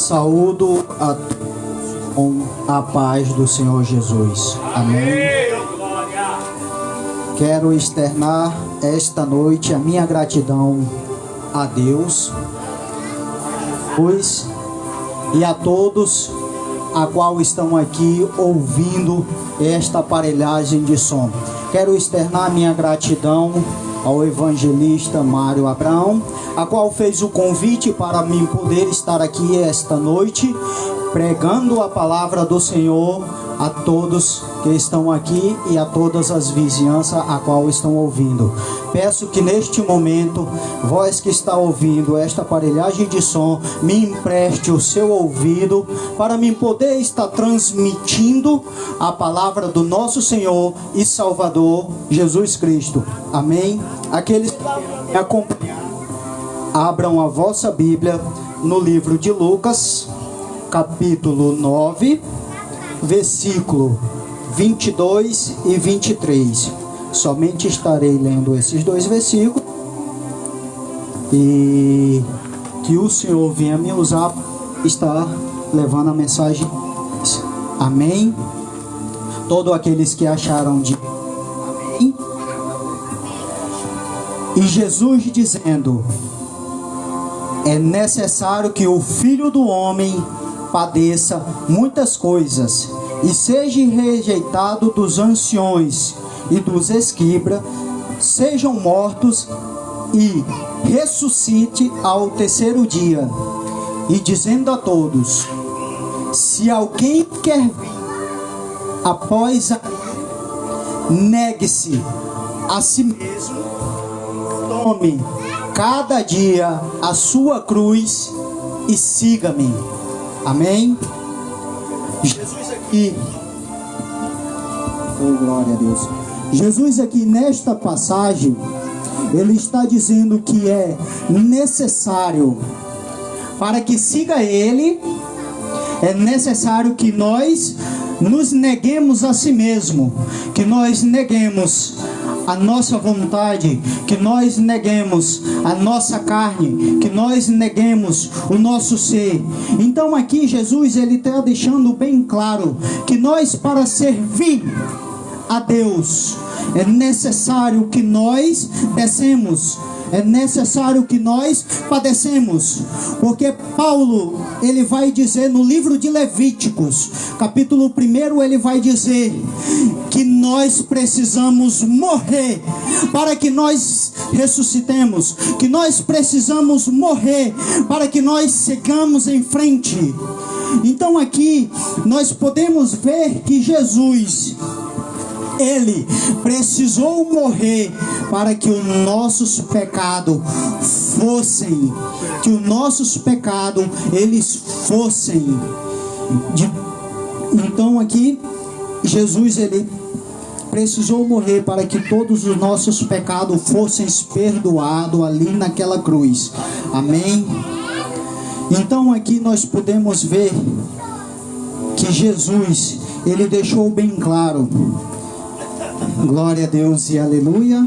Saúdo a todos com a paz do Senhor Jesus. Amém. Quero externar esta noite a minha gratidão a Deus, pois e a todos a qual estão aqui ouvindo esta aparelhagem de som. Quero externar minha gratidão ao evangelista Mário Abraão, a qual fez o convite para mim poder estar aqui esta noite, pregando a palavra do Senhor a todos que estão aqui e a todas as vizinhanças a qual estão ouvindo. Peço que neste momento, vós que está ouvindo esta aparelhagem de som, me empreste o seu ouvido para mim poder estar transmitindo a palavra do nosso Senhor e Salvador Jesus Cristo. Amém? Aqueles que me acompanham, abram a vossa Bíblia no livro de Lucas, capítulo 9, versículo 22 e 23. Somente estarei lendo esses dois versículos e que o Senhor venha me usar, estar levando a mensagem. Amém? Todos aqueles que acharam de amém. E Jesus dizendo: é necessário que o Filho do Homem padeça muitas coisas e seja rejeitado dos anciões e dos escribas, sejam mortos e ressuscite ao terceiro dia. E dizendo a todos: se alguém quer vir após a negue-se a si mesmo, tome cada dia a sua cruz e siga-me. Amém? Jesus aqui, oh glória a Deus, Jesus aqui nesta passagem, ele está dizendo que é necessário, para que siga ele, é necessário que nós nos neguemos a si mesmo, que nós neguemos a nossa vontade, que nós neguemos a nossa carne, que nós neguemos o nosso ser. Então aqui Jesus ele está deixando bem claro que nós, para servir a Deus, é necessário que nós descemos, é necessário que nós padecemos, porque Paulo ele vai dizer no livro de Levíticos, capítulo 1, ele vai dizer que nós precisamos morrer para que nós ressuscitemos, que nós precisamos morrer para que nós sigamos em frente. Então aqui nós podemos ver que Jesus, ele precisou morrer para que os nossos pecados fossem, eles fossem. Então aqui, Jesus, ele precisou morrer para que todos os nossos pecados fossem perdoados ali naquela cruz. Amém? Então aqui nós podemos ver que Jesus, ele deixou bem claro. Glória a Deus e aleluia.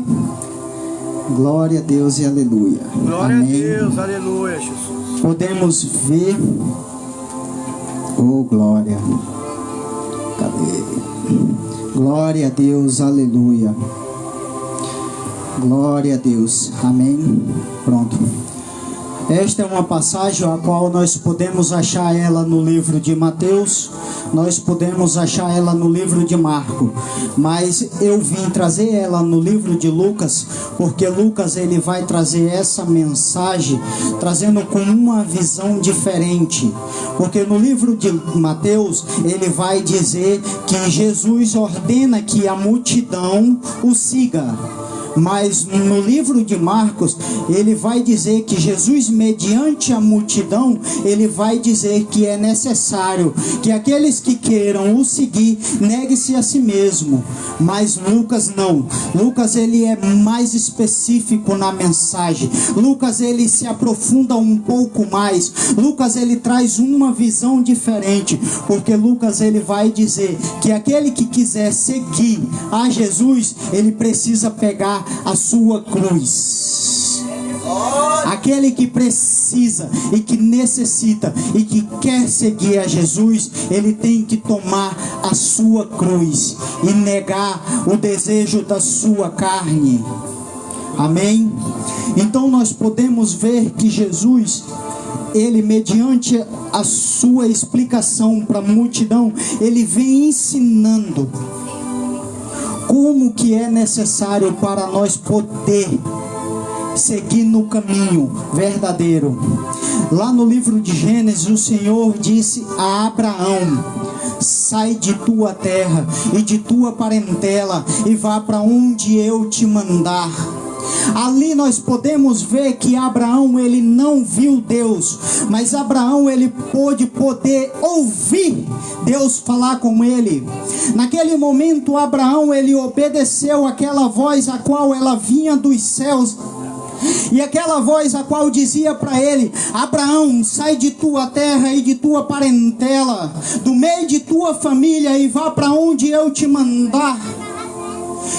Glória a Deus e aleluia. Glória amém. a Deus, aleluia, Jesus. Podemos ver. Oh, glória. Cadê? Glória a Deus, aleluia. Glória a Deus, amém. Pronto. Esta é uma passagem a qual nós podemos achar ela no livro de Mateus, nós podemos achar ela no livro de Marcos, mas eu vim trazer ela no livro de Lucas, porque Lucas ele vai trazer essa mensagem, trazendo com uma visão diferente, porque no livro de Mateus, ele vai dizer que Jesus ordena que a multidão o siga. Mas no livro de Marcos, ele vai dizer que Jesus, mediante a multidão, ele vai dizer que é necessário que aqueles que queiram o seguir, negue-se a si mesmo. Mas Lucas não. Lucas ele é mais específico na mensagem. Lucas ele se aprofunda um pouco mais. Lucas ele traz uma visão diferente, porque Lucas ele vai dizer que aquele que quiser seguir a Jesus, ele precisa pegar a sua cruz. Aquele que precisa e que necessita e que quer seguir a Jesus, ele tem que tomar a sua cruz e negar o desejo da sua carne. Amém? Então nós podemos ver que Jesus, ele, mediante a sua explicação para a multidão, ele vem ensinando como que é necessário para nós poder seguir no caminho verdadeiro. Lá no livro de Gênesis, o Senhor disse a Abraão: sai de tua terra e de tua parentela e vá para onde eu te mandar. Ali nós podemos ver que Abraão, ele não viu Deus, mas Abraão, ele pôde poder ouvir Deus falar com ele. Naquele momento, Abraão, ele obedeceu aquela voz a qual ela vinha dos céus. E aquela voz a qual dizia para ele: Abraão, sai de tua terra e de tua parentela, do meio de tua família, e vá para onde eu te mandar.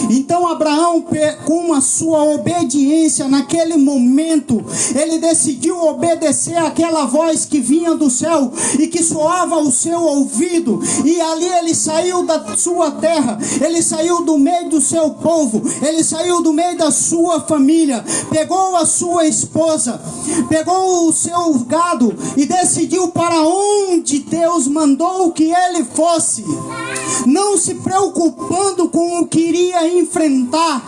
Então Abraão, com a sua obediência naquele momento, ele decidiu obedecer aquela voz que vinha do céu e que soava ao seu ouvido. E ali ele saiu da sua terra, ele saiu do meio do seu povo, ele saiu do meio da sua família, pegou a sua esposa, pegou o seu gado e decidiu para onde Deus mandou que ele fosse, não se preocupando com o que iria enfrentar,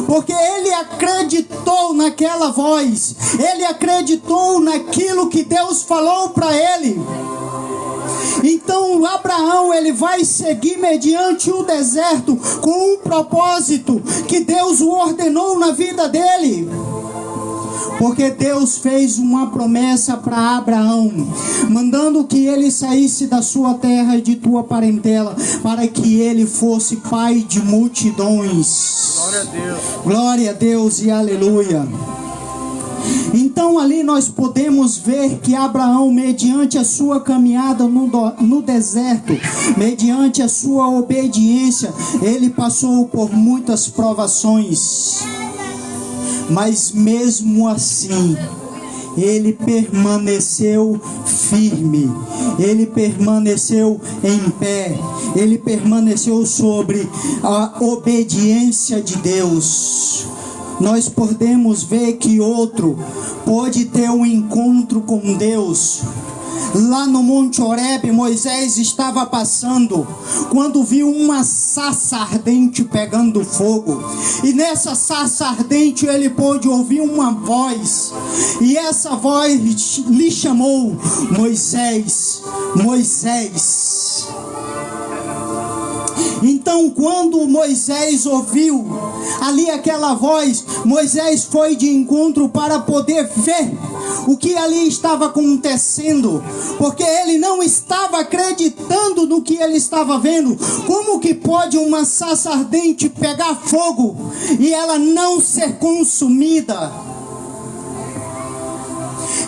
porque ele acreditou naquela voz, ele acreditou naquilo que Deus falou para ele. Então Abraão, ele vai seguir mediante o deserto com um propósito que Deus o ordenou na vida dele. Porque Deus fez uma promessa para Abraão, mandando que ele saísse da sua terra e de tua parentela, para que ele fosse pai de multidões. Glória a Deus. Glória a Deus e aleluia. Então ali nós podemos ver que Abraão, mediante a sua caminhada no deserto, mediante a sua obediência, ele passou por muitas provações. Mas mesmo assim, ele permaneceu firme, ele permaneceu em pé, ele permaneceu sobre a obediência de Deus. Nós podemos ver que outro pode ter um encontro com Deus. Lá no Monte Horebe, Moisés estava passando, quando viu uma sarça ardente pegando fogo. E nessa sarça ardente ele pôde ouvir uma voz. E essa voz lhe chamou: Moisés, Moisés. Então quando Moisés ouviu ali aquela voz, Moisés foi de encontro para poder ver o que ali estava acontecendo, porque ele não estava acreditando no que ele estava vendo. Como que pode uma sarça ardente pegar fogo e ela não ser consumida?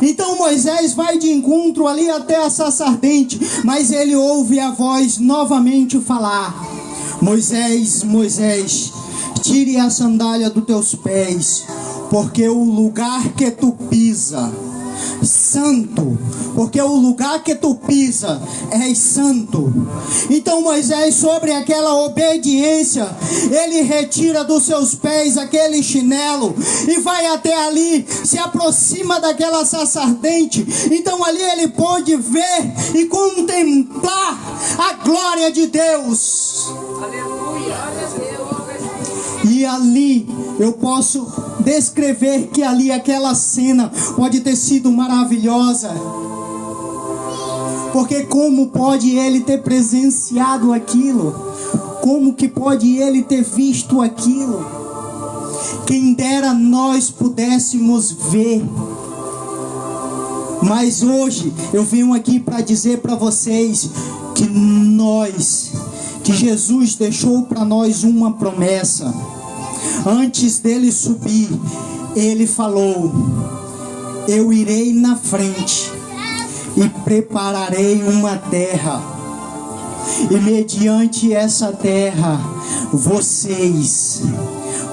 Então Moisés vai de encontro ali até a sarça ardente, mas ele ouve a voz novamente falar: Moisés, Moisés, tire a sandália dos teus pés, porque o lugar que tu pisa, santo, porque o lugar que tu pisa é santo. Então Moisés, sobre aquela obediência, ele retira dos seus pés aquele chinelo e vai até ali, se aproxima daquela sarça ardente. Então ali ele pôde ver e contemplar a glória de Deus. Aleluia. E ali eu posso descrever que ali aquela cena pode ter sido maravilhosa. Porque como pode ele ter presenciado aquilo? Como que pode ele ter visto aquilo? Quem dera nós pudéssemos ver. Mas hoje eu venho aqui para dizer para vocês que Jesus deixou para nós uma promessa. Antes dele subir, ele falou: eu irei na frente e prepararei uma terra, e mediante essa terra vocês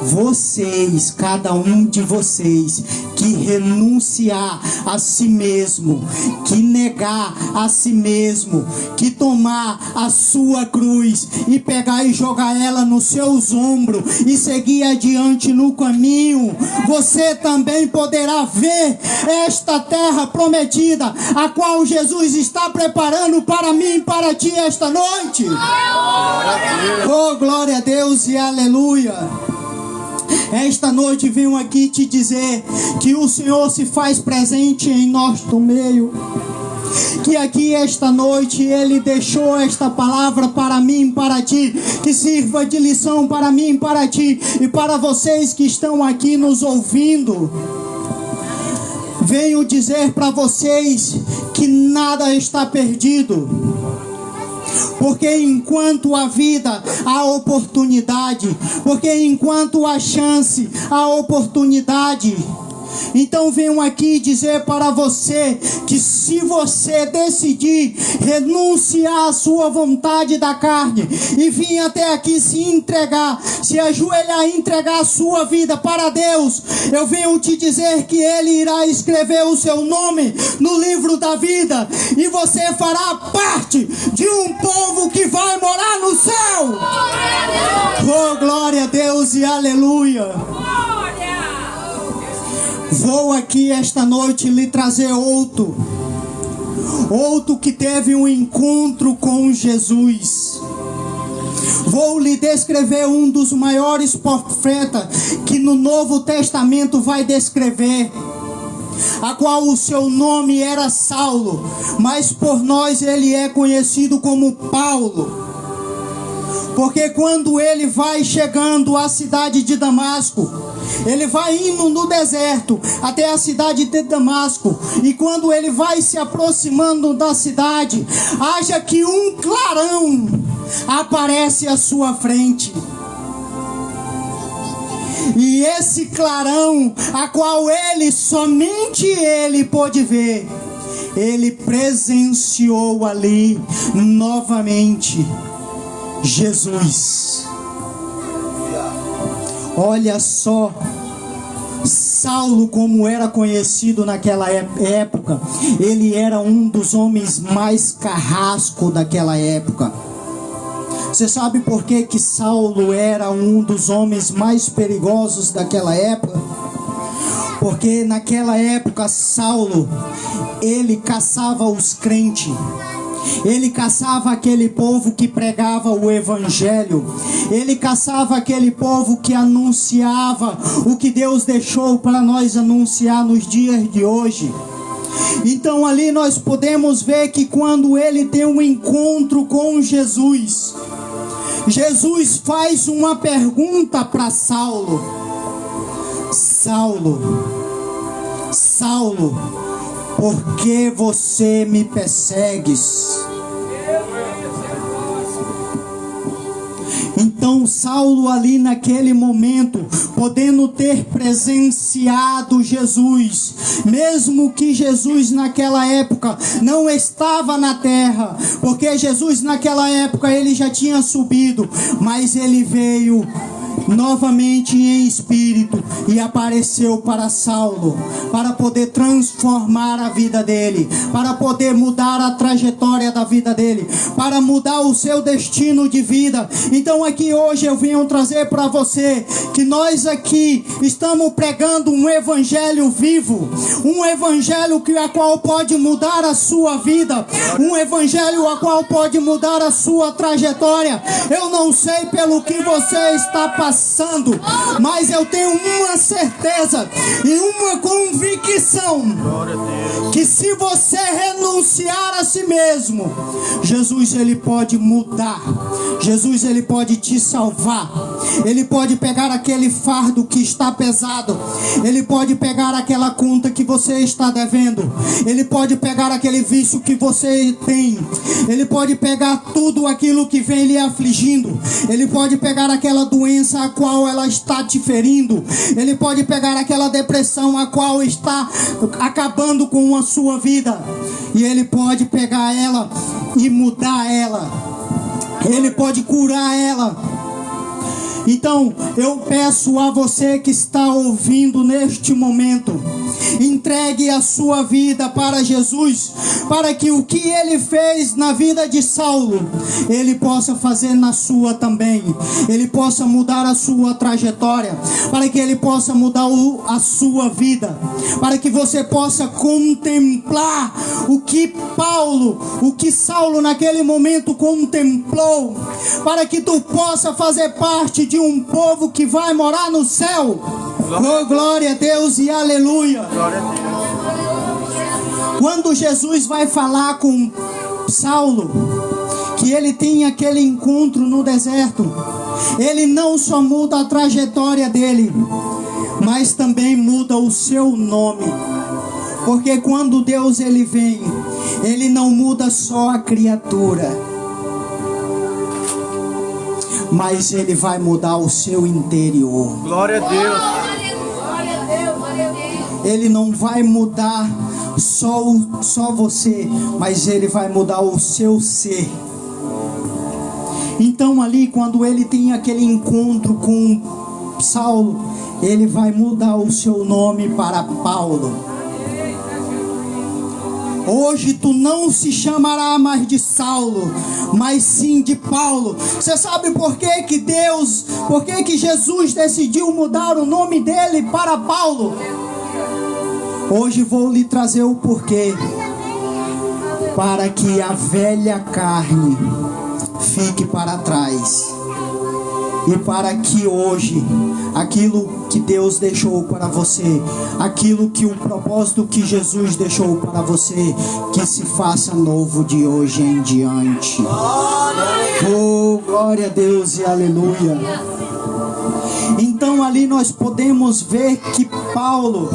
Vocês, cada um de vocês, que renunciar a si mesmo, que negar a si mesmo, que tomar a sua cruz e pegar e jogar ela nos seus ombros e seguir adiante no caminho, você também poderá ver esta terra prometida, a qual Jesus está preparando para mim e para ti esta noite. Oh, glória a Deus e aleluia. Esta noite venho aqui te dizer que o Senhor se faz presente em nosso meio. Que aqui esta noite Ele deixou esta palavra para mim e para ti, que sirva de lição para mim e para ti, e para vocês que estão aqui nos ouvindo. Venho dizer para vocês que nada está perdido. Porque enquanto há vida, há oportunidade. Porque enquanto há chance, há oportunidade. Então venho aqui dizer para você que se você decidir renunciar à sua vontade da carne e vir até aqui se entregar, se ajoelhar e entregar a sua vida para Deus, eu venho te dizer que Ele irá escrever o seu nome no livro da vida e você fará parte de um povo que vai morar no céu. Oh, glória a Deus e aleluia. Vou aqui esta noite lhe trazer outro que teve um encontro com Jesus. Vou lhe descrever um dos maiores profetas que no Novo Testamento vai descrever, a qual o seu nome era Saulo, mas por nós ele é conhecido como Paulo. Porque quando ele vai chegando à cidade de Damasco, ele vai indo no deserto até a cidade de Damasco, e quando ele vai se aproximando da cidade, haja que um clarão aparece à sua frente. E esse clarão, a qual somente ele pôde ver, ele presenciou ali novamente Jesus. Olha só, Saulo, como era conhecido naquela época, ele era um dos homens mais carrascos daquela época. Você sabe por que Saulo era um dos homens mais perigosos daquela época? Porque naquela época Saulo, ele caçava os crentes. Ele caçava aquele povo que pregava o evangelho. Ele caçava aquele povo que anunciava o que Deus deixou para nós anunciar nos dias de hoje. Então ali nós podemos ver que quando ele tem um encontro com Jesus, Jesus faz uma pergunta para Saulo: Saulo, Saulo, por que você me persegues? Então Saulo ali naquele momento, podendo ter presenciado Jesus, mesmo que Jesus naquela época não estava na terra, porque Jesus naquela época ele já tinha subido, mas ele veio novamente em espírito e apareceu para Saulo, para poder transformar a vida dele, para poder mudar a trajetória da vida dele, para mudar o seu destino de vida. Então aqui hoje eu venho trazer para você que nós aqui estamos pregando um evangelho vivo, um evangelho a qual pode mudar a sua vida, um evangelho a qual pode mudar a sua trajetória. Eu não sei pelo que você está passando, mas eu tenho uma certeza e uma convicção que se você renunciar a si mesmo, Jesus ele pode mudar, Jesus ele pode te salvar, ele pode pegar aquele fardo que está pesado, ele pode pegar aquela conta que você está devendo, ele pode pegar aquele vício que você tem, ele pode pegar tudo aquilo que vem lhe afligindo, ele pode pegar aquela doença a qual ela está te ferindo, ele pode pegar aquela depressão a qual está acabando com a sua vida, e ele pode pegar ela e mudar ela, ele pode curar ela. Então eu peço a você que está ouvindo neste momento, entregue a sua vida para Jesus, para que o que ele fez na vida de Saulo, ele possa fazer na sua também. Ele possa mudar a sua trajetória, para que ele possa mudar a sua vida, para que você possa contemplar o que Saulo naquele momento contemplou, para que tu possa fazer parte de um povo que vai morar no céu. Oh, glória a Deus e aleluia. Quando Jesus vai falar com Saulo, que ele tem aquele encontro no deserto, ele não só muda a trajetória dele, mas também muda o seu nome. Porque quando Deus ele vem, ele não muda só a criatura, mas ele vai mudar o seu interior. Glória a Deus. Ele não vai mudar só você, mas ele vai mudar o seu ser. Então ali, quando ele tem aquele encontro com Saulo, ele vai mudar o seu nome para Paulo. Hoje tu não se chamará mais de Saulo, mas sim de Paulo. Você sabe por que Jesus decidiu mudar o nome dele para Paulo? Hoje vou lhe trazer o porquê. Para que a velha carne fique para trás, e para que hoje aquilo que Deus deixou para você, aquilo que o propósito que Jesus deixou para você, que se faça novo de hoje em diante. Oh, glória a Deus e aleluia. Então ali nós podemos ver que Paulo,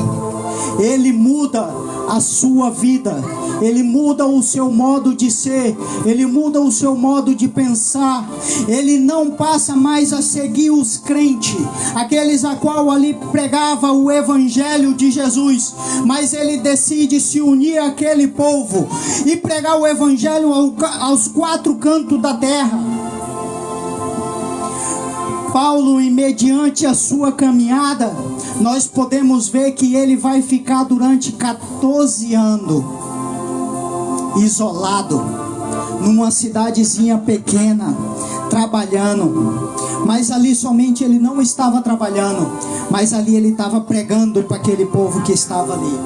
ele muda a sua vida, ele muda o seu modo de ser, ele muda o seu modo de pensar. Ele não passa mais a seguir os crentes, aqueles a qual ali pregava o evangelho de Jesus, mas ele decide se unir àquele povo e pregar o evangelho aos quatro cantos da terra. Paulo, e mediante a sua caminhada, nós podemos ver que ele vai ficar durante 14 anos isolado numa cidadezinha pequena, trabalhando. Mas ali somente ele não estava trabalhando, mas ali ele estava pregando para aquele povo que estava ali.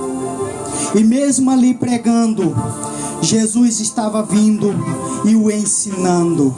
E mesmo ali pregando, Jesus estava vindo e o ensinando.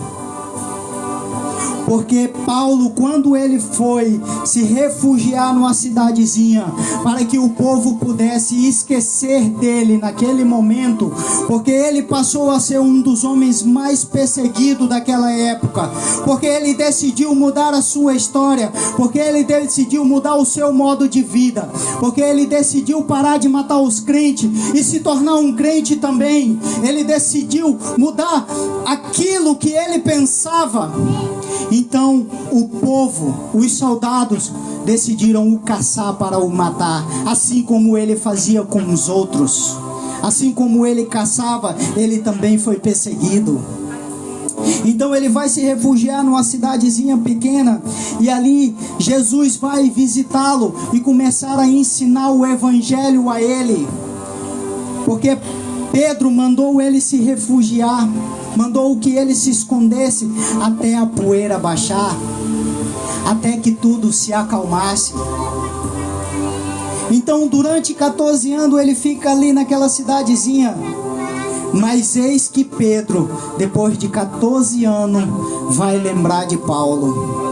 Porque Paulo, quando ele foi se refugiar numa cidadezinha, para que o povo pudesse esquecer dele naquele momento, porque ele passou a ser um dos homens mais perseguidos daquela época, porque ele decidiu mudar a sua história, porque ele decidiu mudar o seu modo de vida, porque ele decidiu parar de matar os crentes e se tornar um crente também. Ele decidiu mudar aquilo que ele pensava. Então o povo, os soldados, decidiram o caçar para o matar, assim como ele fazia com os outros. Assim como ele caçava, ele também foi perseguido. Então ele vai se refugiar numa cidadezinha pequena, e ali Jesus vai visitá-lo e começar a ensinar o evangelho a ele. Porque Pedro mandou ele se refugiar, mandou que ele se escondesse até a poeira baixar, até que tudo se acalmasse. Então durante 14 anos ele fica ali naquela cidadezinha. Mas eis que Pedro, depois de 14 anos, vai lembrar de Paulo.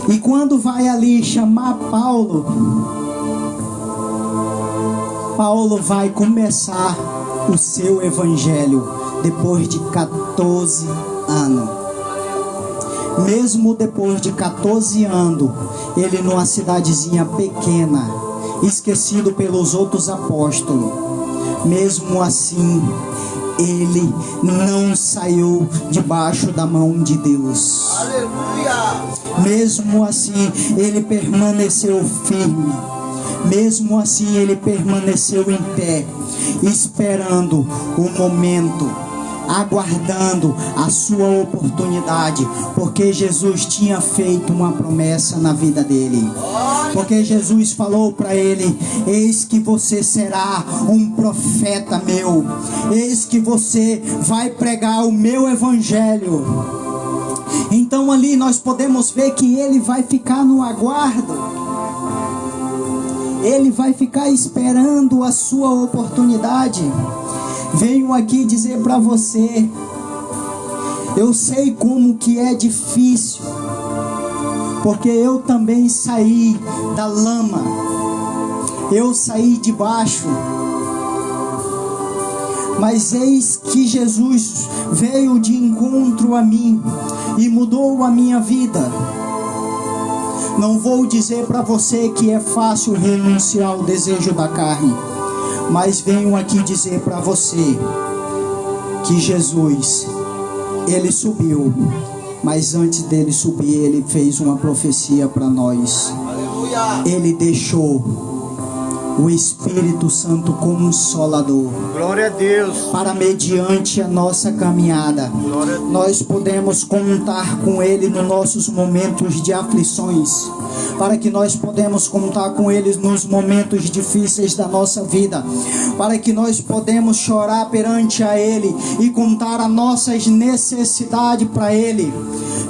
E quando vai ali chamar Paulo, Paulo vai começar o seu evangelho depois de 14 anos. Mesmo depois de 14 anos, ele numa cidadezinha pequena, esquecido pelos outros apóstolos, mesmo assim, ele não saiu debaixo da mão de Deus. Aleluia! Mesmo assim, ele permaneceu firme. Mesmo assim, ele permaneceu em pé, esperando o momento, aguardando a sua oportunidade, porque Jesus tinha feito uma promessa na vida dele. Porque Jesus falou para ele: eis que você será um profeta meu, eis que você vai pregar o meu evangelho. Então ali nós podemos ver que ele vai ficar no aguardo, ele vai ficar esperando a sua oportunidade. Venho aqui dizer para você, eu sei como que é difícil, porque eu também saí da lama, eu saí de baixo, mas eis que Jesus veio de encontro a mim e mudou a minha vida. Não vou dizer para você que é fácil renunciar ao desejo da carne, mas venho aqui dizer para você que Jesus, ele subiu, mas antes dele subir, ele fez uma profecia para nós. Aleluia. Ele deixou o Espírito Santo Consolador. Glória a Deus. Para mediante a nossa caminhada, nós podemos contar com Ele nos nossos momentos de aflições, para que nós podemos contar com Ele nos momentos difíceis da nossa vida, para que nós podemos chorar perante a Ele e contar as nossas necessidades para Ele.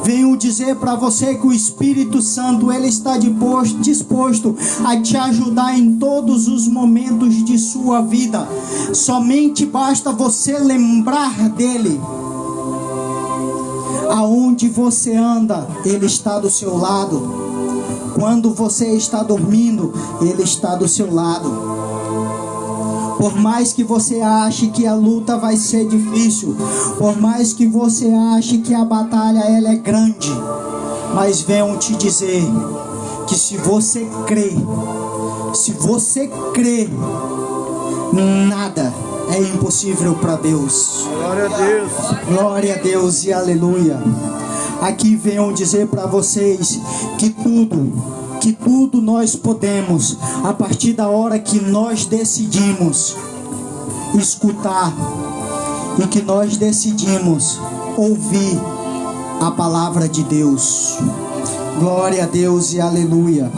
Venho dizer para você que o Espírito Santo, ele está disposto a te ajudar em todos os momentos de sua vida. Somente basta você lembrar dele. Aonde você anda, ele está do seu lado. Quando você está dormindo, ele está do seu lado. Por mais que você ache que a luta vai ser difícil, por mais que você ache que a batalha ela é grande, mas venho te dizer que se você crer, nada é impossível para Deus. Glória a Deus. Glória a Deus e aleluia. Aqui venho dizer para vocês que tudo nós podemos, a partir da hora que nós decidimos escutar e que nós decidimos ouvir a palavra de Deus. Glória a Deus e aleluia.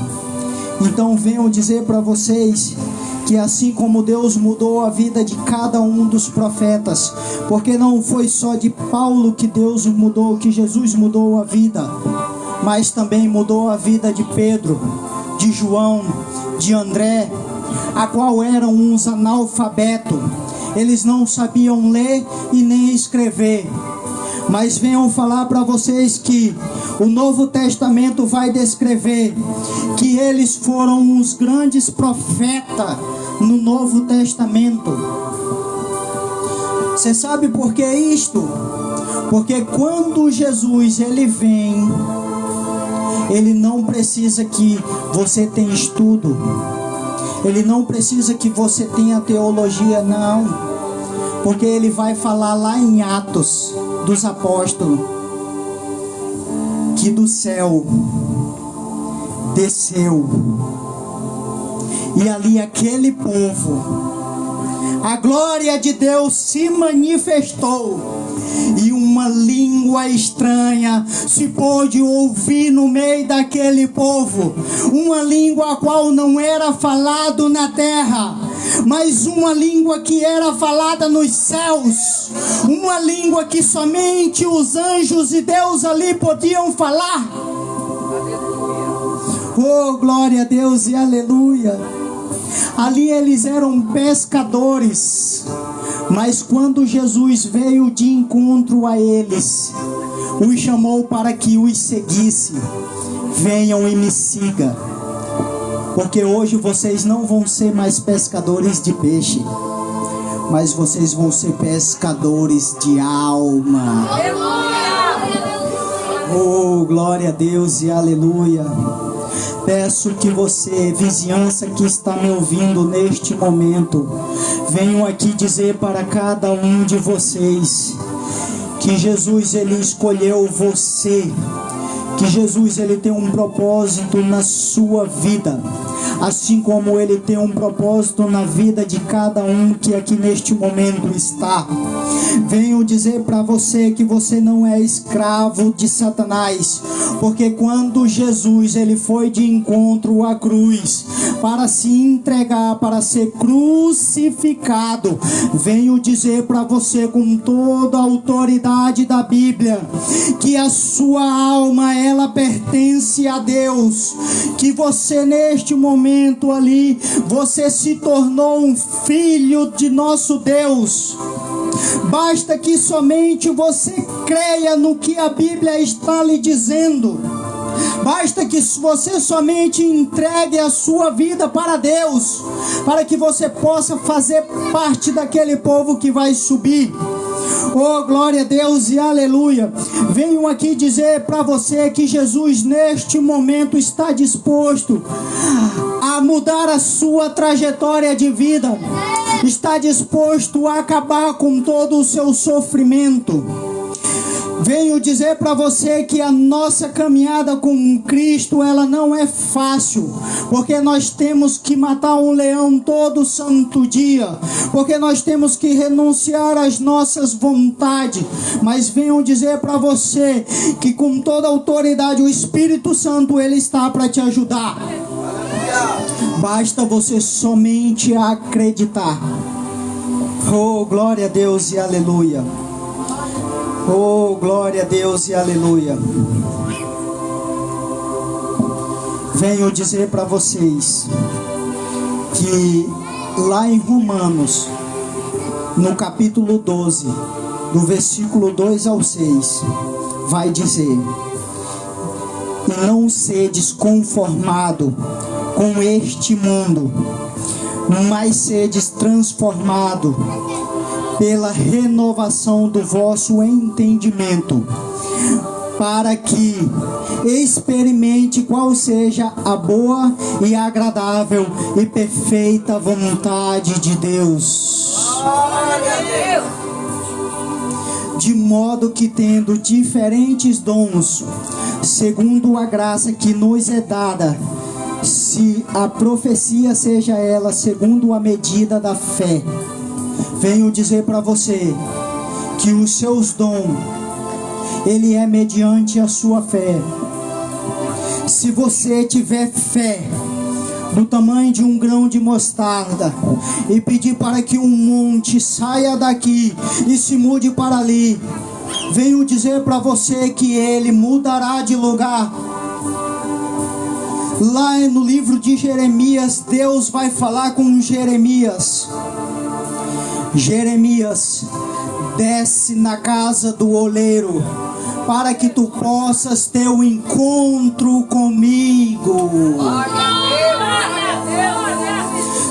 Então venho dizer para vocês que assim como Deus mudou a vida de cada um dos profetas, porque não foi só de Paulo que Deus mudou, que Jesus mudou a vida, mas também mudou a vida de Pedro, de João, de André, a qual eram uns analfabetos. Eles não sabiam ler e nem escrever. Mas venham falar para vocês que o Novo Testamento vai descrever que eles foram os grandes profetas no Novo Testamento. Você sabe por que isto? Porque quando Jesus ele vem, ele não precisa que você tenha estudo, ele não precisa que você tenha teologia, não, porque ele vai falar lá em Atos dos Apóstolos que do céu desceu, e ali aquele povo, a glória de Deus se manifestou, e uma língua estranha se pôde ouvir no meio daquele povo, uma língua a qual não era falado na terra, mas uma língua que era falada nos céus, uma língua que somente os anjos e Deus ali podiam falar. Oh, glória a Deus e aleluia. Ali eles eram pescadores, mas quando Jesus veio de encontro a eles, os chamou para que os seguisse. Venham e me sigam, porque hoje vocês não vão ser mais pescadores de peixe, mas vocês vão ser pescadores de alma. Oh, glória a Deus e aleluia. Peço que você, vizinhança que está me ouvindo neste momento, venho aqui dizer para cada um de vocês que Jesus ele escolheu você, que Jesus ele tem um propósito na sua vida. assim como Ele tem um propósito na vida de cada um que aqui neste momento está. Venho dizer para você que você não é escravo de Satanás, porque quando Jesus ele foi de encontro à cruz para se entregar, para ser crucificado, venho dizer para você com toda a autoridade da Bíblia que a sua alma ela pertence a Deus, que você neste momento ali, você se tornou um filho de nosso Deus. Basta que somente você creia no que a Bíblia está lhe dizendo. Basta que você somente entregue a sua vida para Deus, para que você possa fazer parte daquele povo que vai subir. Oh, glória a Deus e aleluia. Venho aqui dizer para você que Jesus neste momento está disposto a mudar a sua trajetória de vida. Está disposto a acabar com todo o seu sofrimento. Venho dizer para você que a nossa caminhada com Cristo, ela não é fácil, porque nós temos que matar um leão todo santo dia, porque nós temos que renunciar às nossas vontades, mas venho dizer para você que com toda a autoridade o Espírito Santo, ele está para te ajudar. Basta você somente acreditar. Oh, glória a Deus e aleluia. Oh, glória a Deus e aleluia. Venho dizer para vocês que lá em Romanos, no capítulo 12, do versículo 2 ao 6, vai dizer: e não sedes conformado com este mundo, mas sedes transformado pela renovação do vosso entendimento, para que experimente qual seja a boa e agradável e perfeita vontade de Deus. De modo que, tendo diferentes dons, segundo a graça que nos é dada, se a profecia seja ela segundo a medida da fé, venho dizer para você que os seus dons, ele é mediante a sua fé. Se você tiver fé do tamanho de um grão de mostarda e pedir para que um monte saia daqui e se mude para ali, venho dizer para você que ele mudará de lugar. Lá no livro de Jeremias, Deus vai falar com Jeremias. Jeremias, desce na casa do oleiro, para que tu possas ter um encontro comigo.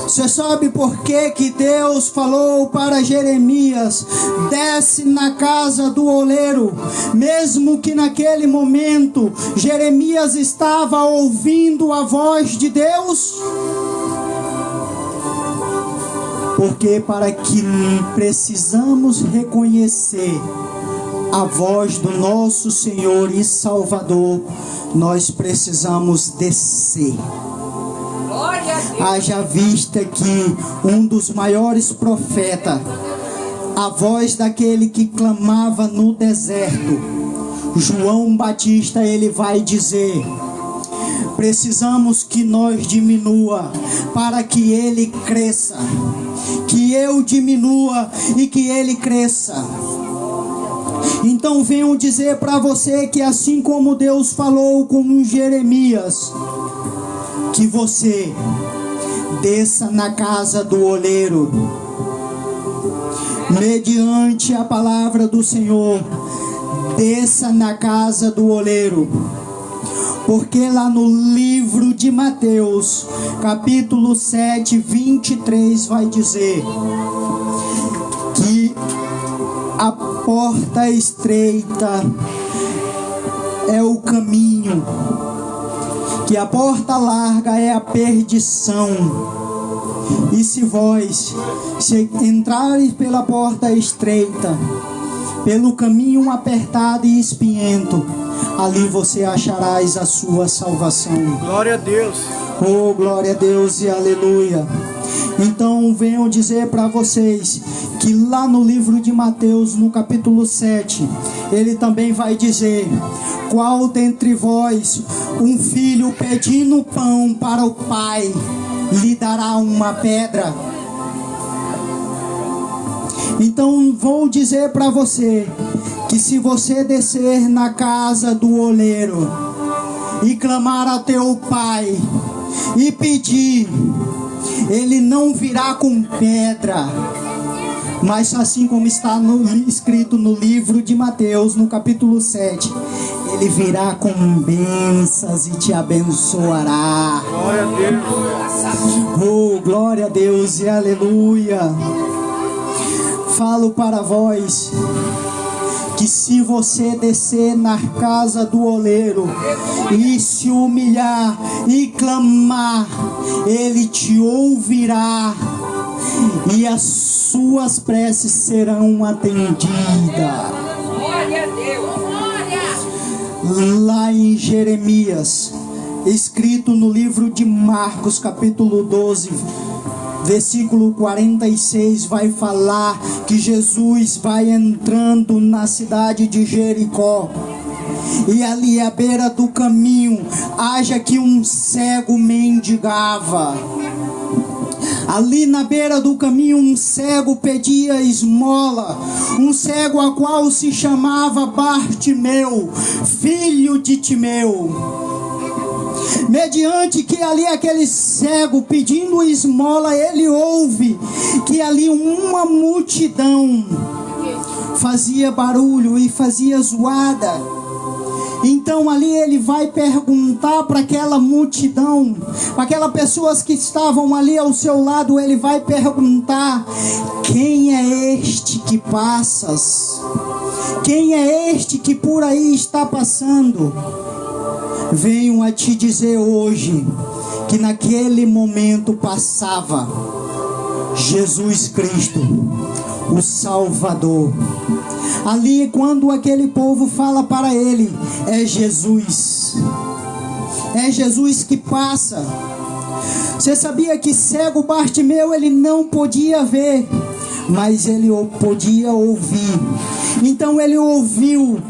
Você sabe por que Deus falou para Jeremias: desce na casa do oleiro, mesmo que naquele momento Jeremias estava ouvindo a voz de Deus? Porque para que precisamos reconhecer a voz do nosso Senhor e Salvador, nós precisamos descer. Haja vista que um dos maiores profetas, a voz daquele que clamava no deserto, João Batista, ele vai dizer: precisamos que nós diminua para que ele cresça, que eu diminua e que ele cresça. Então venho dizer para você que assim como Deus falou com Jeremias, que você desça na casa do oleiro, mediante a palavra do Senhor, desça na casa do oleiro. Porque lá no livro de Mateus, capítulo 7, 23, vai dizer que a porta estreita é o caminho, que a porta larga é a perdição. E se vós entrares pela porta estreita, pelo caminho apertado e espinhento, ali você acharás a sua salvação. Glória a Deus. Oh, glória a Deus e aleluia. Então venho dizer para vocês que lá no livro de Mateus, no capítulo 7, ele também vai dizer: qual dentre vós, um filho pedindo pão para o pai, lhe dará uma pedra? Então vou dizer para você que se você descer na casa do oleiro e clamar ao teu pai e pedir, ele não virá com pedra, mas assim como está escrito no livro de Mateus, no capítulo 7, ele virá com bênçãos e te abençoará. Glória a Deus. Oh, glória a Deus e aleluia. Falo para vós que se você descer na casa do oleiro e se humilhar e clamar, ele te ouvirá e as suas preces serão atendidas. Glória a Deus, glória! Lá em Jeremias, escrito no livro de Marcos, capítulo 12, versículo 46, vai falar que Jesus vai entrando na cidade de Jericó. E ali à beira do caminho, haja que um cego mendigava. Ali na beira do caminho, um cego pedia esmola. Um cego a qual se chamava Bartimeu, filho de Timeu. Mediante que ali aquele cego pedindo esmola, ele ouve que ali uma multidão fazia barulho e fazia zoada. Então ali ele vai perguntar para aquela multidão, para aquelas pessoas que estavam ali ao seu lado, ele vai perguntar: quem é este que passas? Quem é este que por aí está passando? Venho a te dizer hoje que naquele momento passava Jesus Cristo, o Salvador. Ali quando aquele povo fala para ele, é Jesus que passa. Você sabia que cego Bartimeu, ele não podia ver, mas ele podia ouvir. Então ele ouviu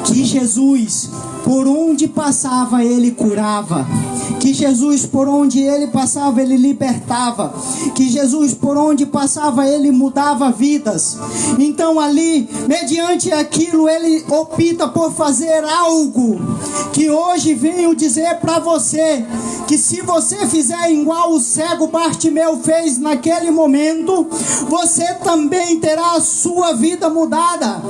que Jesus, por onde passava, ele curava. Que Jesus, por onde ele passava, ele libertava. Que Jesus, por onde passava, ele mudava vidas. Então ali, mediante aquilo, ele opta por fazer algo que hoje venho dizer para você, que se você fizer igual o cego Bartimeu fez naquele momento, você também terá a sua vida mudada.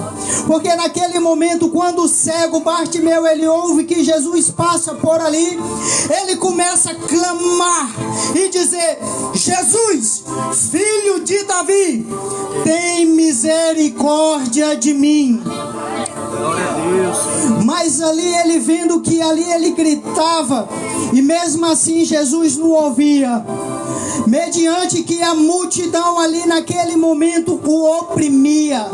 Porque naquele momento, quando o cego Bartimeu, ele ouve que Jesus passa por ali, ele começa a clamar e dizer: Jesus, filho de Davi, tem misericórdia de mim. Glória a Deus. Mas ali ele vendo que ali ele gritava, e mesmo assim Jesus não ouvia, mediante que a multidão ali naquele momento o oprimia.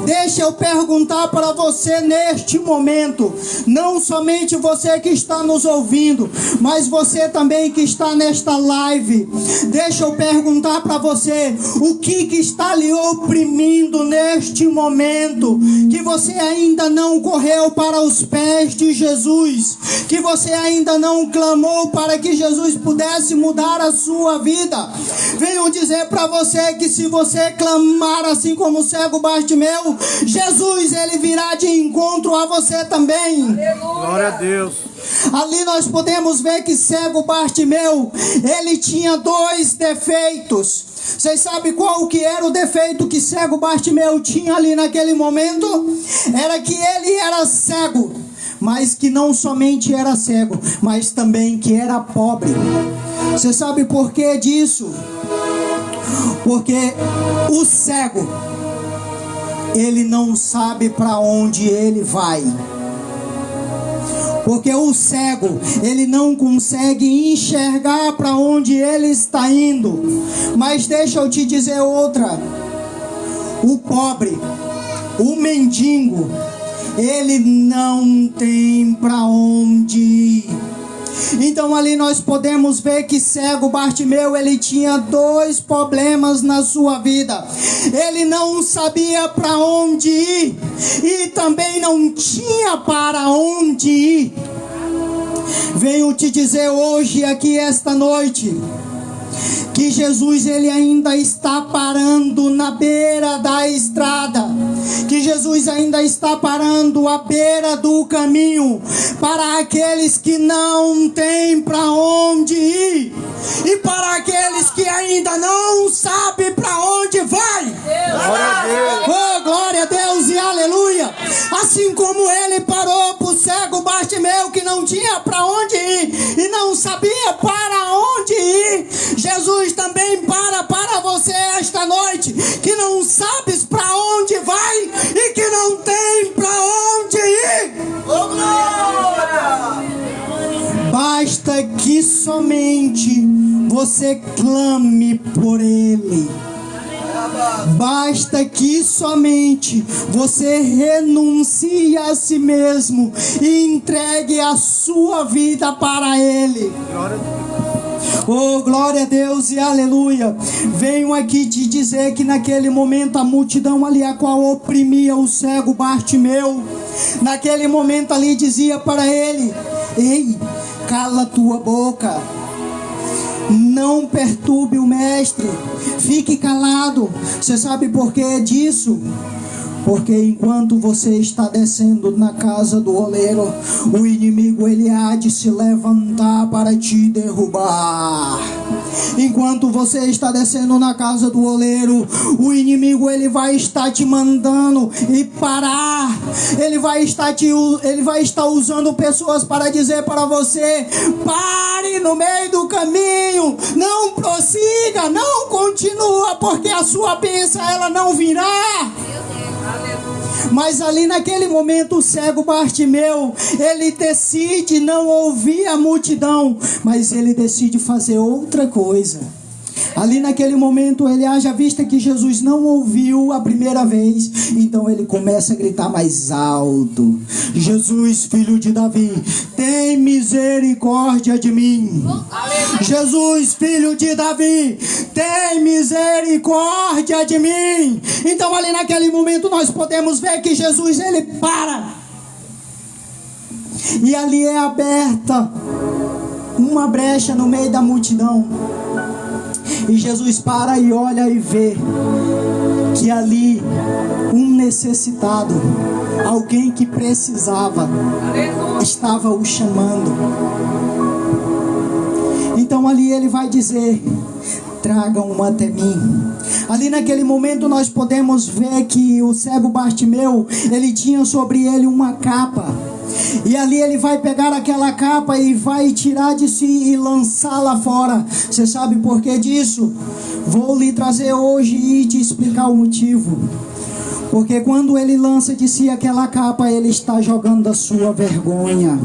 Deixa eu perguntar para você neste momento, não somente você que está nos ouvindo, mas você também que está nesta live. Deixa eu perguntar para você, o que está lhe oprimindo neste momento, que você ainda não correu para os pés de Jesus, que você ainda não clamou para que Jesus pudesse mudar a sua vida. Venho dizer para você que se você clamar assim como o cego Bartimeu, Jesus, ele virá de encontro a você também. Glória a Deus. Ali nós podemos ver que cego Bartimeu, ele tinha dois defeitos. Vocês sabem qual que era o defeito que cego Bartimeu tinha ali naquele momento? Era que ele era cego, mas que não somente era cego, mas também que era pobre. Você sabe por que disso? Porque o cego, ele não sabe para onde ele vai. Porque o cego, ele não consegue enxergar para onde ele está indo. Mas deixa eu te dizer outra. O pobre, o mendigo, ele não tem para onde ir. Então ali nós podemos ver que cego Bartimeu, ele tinha dois problemas na sua vida. Ele não sabia para onde ir e também não tinha para onde ir. Venho te dizer hoje aqui esta noite que Jesus, ele ainda está parando na beira da estrada, que Jesus ainda está parando à beira do caminho, para aqueles que não têm para onde ir, e para aqueles que ainda não sabem para onde vai. Glória a Deus. Oh, glória a Deus e aleluia. Assim como ele parou para o cego Bartimeu, que não tinha para onde ir e não sabia para onde ir, Jesus também para você esta noite, que não sabes para onde vai e que não tem para onde ir. Oh, glória! Basta que somente você clame por Ele. Basta que somente você renuncie a si mesmo e entregue a sua vida para Ele. Oh, glória a Deus e aleluia. Venho aqui te dizer que naquele momento a multidão ali a qual oprimia o cego Bartimeu, naquele momento ali dizia para ele: ei, cala tua boca, não perturbe o mestre, fique calado. Você sabe por que disso? Porque enquanto você está descendo na casa do oleiro, o inimigo ele há de se levantar para te derrubar. Enquanto você está descendo na casa do oleiro, o inimigo ele vai estar te mandando e parar. Ele vai estar usando pessoas para dizer para você: pare no meio do caminho, não prossiga, não continua, porque a sua bênção ela não virá. Mas ali naquele momento o cego Bartimeu, ele decide não ouvir a multidão, mas ele decide fazer outra coisa. Ali naquele momento ele haja vista que Jesus não ouviu a primeira vez, então ele começa a gritar mais alto: Jesus, filho de Davi, tem misericórdia de mim. Jesus, filho de Davi, tem misericórdia de mim. Então ali naquele momento nós podemos ver que Jesus ele para, e ali é aberta uma brecha no meio da multidão. E Jesus para e olha e vê que ali um necessitado, alguém que precisava, estava o chamando. Então ali ele vai dizer: tragam-o até mim. Ali naquele momento nós podemos ver que o cego Bartimeu, ele tinha sobre ele uma capa. E ali ele vai pegar aquela capa e vai tirar de si e lançá-la fora. Você sabe por que disso? Vou lhe trazer hoje e te explicar o motivo. Porque quando ele lança de si aquela capa, ele está jogando a sua vergonha.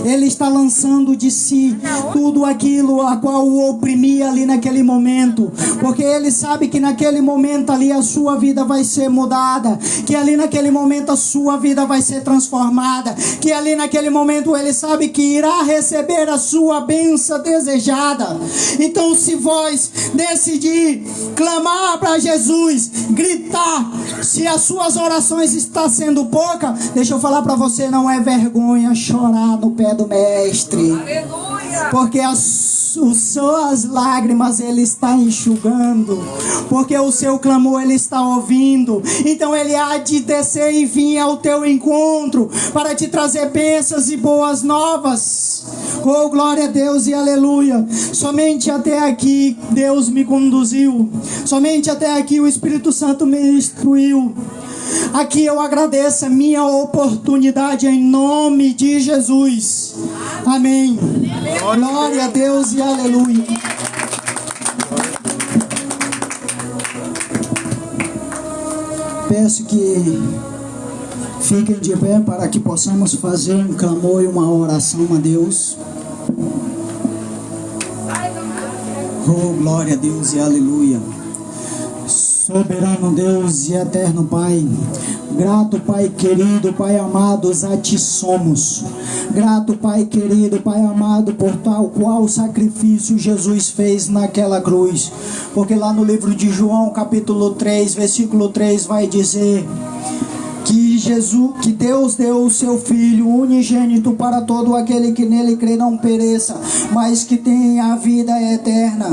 Ele está lançando de si tudo aquilo a qual o oprimia ali naquele momento, porque ele sabe que naquele momento ali a sua vida vai ser mudada, que ali naquele momento a sua vida vai ser transformada, que ali naquele momento ele sabe que irá receber a sua bênção desejada. Então, se vós decidir clamar para Jesus, gritar, se as suas orações estão sendo pouca, deixa eu falar para você, não é vergonha chorar no pé do mestre. Aleluia! Porque as suas lágrimas ele está enxugando, porque o seu clamor ele está ouvindo. Então ele há de descer e vir ao teu encontro para te trazer bênçãos e boas novas. Oh, glória a Deus e aleluia. Somente até aqui Deus me conduziu, somente até aqui o Espírito Santo me instruiu. Aqui eu agradeço a minha oportunidade em nome de Jesus. Amém. Glória a Deus e aleluia. Peço que fiquem de pé para que possamos fazer um clamor e uma oração a Deus. Oh, glória a Deus e aleluia. Soberano Deus e eterno Pai, grato Pai querido, Pai amado, a Ti somos. Grato Pai querido, Pai amado, por tal qual sacrifício Jesus fez naquela cruz. Porque lá no livro de João, capítulo 3, versículo 3, vai dizer que Deus deu o seu Filho unigênito para todo aquele que nele crê não pereça, mas que tenha a vida eterna.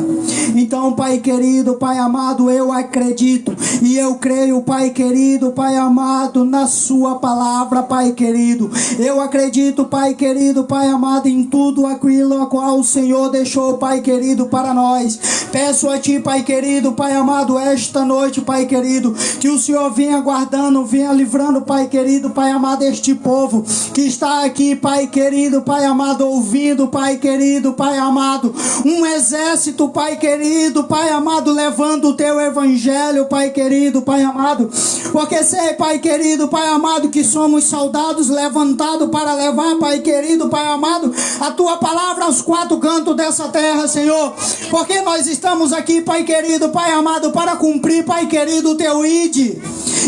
Então, Pai querido, Pai amado, eu acredito e eu creio, Pai querido, Pai amado, na sua palavra, Pai querido. Eu acredito, Pai querido, Pai amado, em tudo aquilo a qual o Senhor deixou, Pai querido, para nós. Peço a Ti, Pai querido, Pai amado, esta noite, Pai querido, que o Senhor venha guardando, venha livrando, Pai querido, Pai amado, este povo que está aqui, Pai querido, Pai amado, ouvindo, Pai querido, Pai amado, um exército, Pai querido, Pai amado, levando o Teu evangelho, Pai querido, Pai amado, porque sei, Pai querido, Pai amado, que somos soldados levantados para levar, Pai querido, Pai amado, a Tua palavra aos quatro cantos dessa terra, Senhor, porque nós estamos aqui, Pai querido, Pai amado, para cumprir, Pai querido, o Teu ide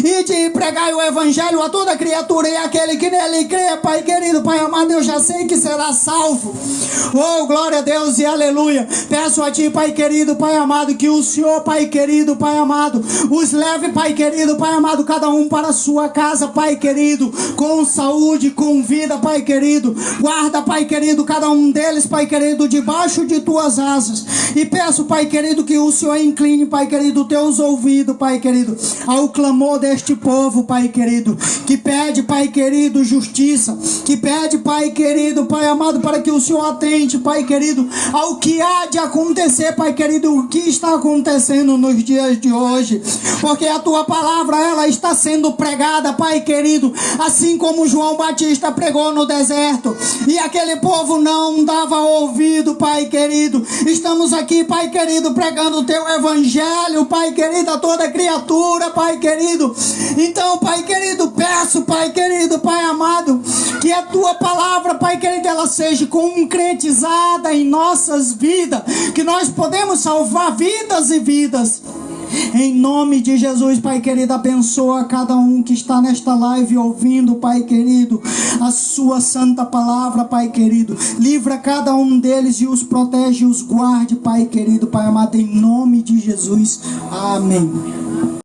e pregai o evangelho a toda criatura, e aquele que nele crê, Pai querido, Pai amado, eu já sei que será salvo. Oh, glória a Deus e aleluia. Peço a Ti, Pai querido, Pai amado, que o Senhor, Pai querido, Pai amado, os leve, Pai querido, Pai amado, cada um para a sua casa, Pai querido, com saúde, com vida, Pai querido. Guarda, Pai querido, cada um deles, Pai querido, debaixo de Tuas asas. E peço, Pai querido, que o Senhor incline, Pai querido, Teus ouvidos, Pai querido, ao clamor deste povo, Pai querido, que pede, Pai querido, justiça, que pede, Pai querido, Pai amado, para que o Senhor atente, Pai querido, ao que há de acontecer, Pai querido, o que está acontecendo nos dias de hoje, porque a Tua palavra, ela está sendo pregada, Pai querido, assim como João Batista pregou no deserto, e aquele povo não dava ouvido, Pai querido. Estamos aqui, Pai querido, pregando o Teu evangelho, Pai querido, a toda criatura, Pai querido. Então, Pai querido, peço, Pai querido, Pai amado, que a Tua palavra, Pai querido, ela seja concretizada em nossas vidas, que nós podemos salvar vidas e vidas. Em nome de Jesus, Pai querido, abençoa cada um que está nesta live ouvindo, Pai querido, a Sua santa palavra, Pai querido. Livra cada um deles e os protege e os guarde, Pai querido, Pai amado, em nome de Jesus. Amém.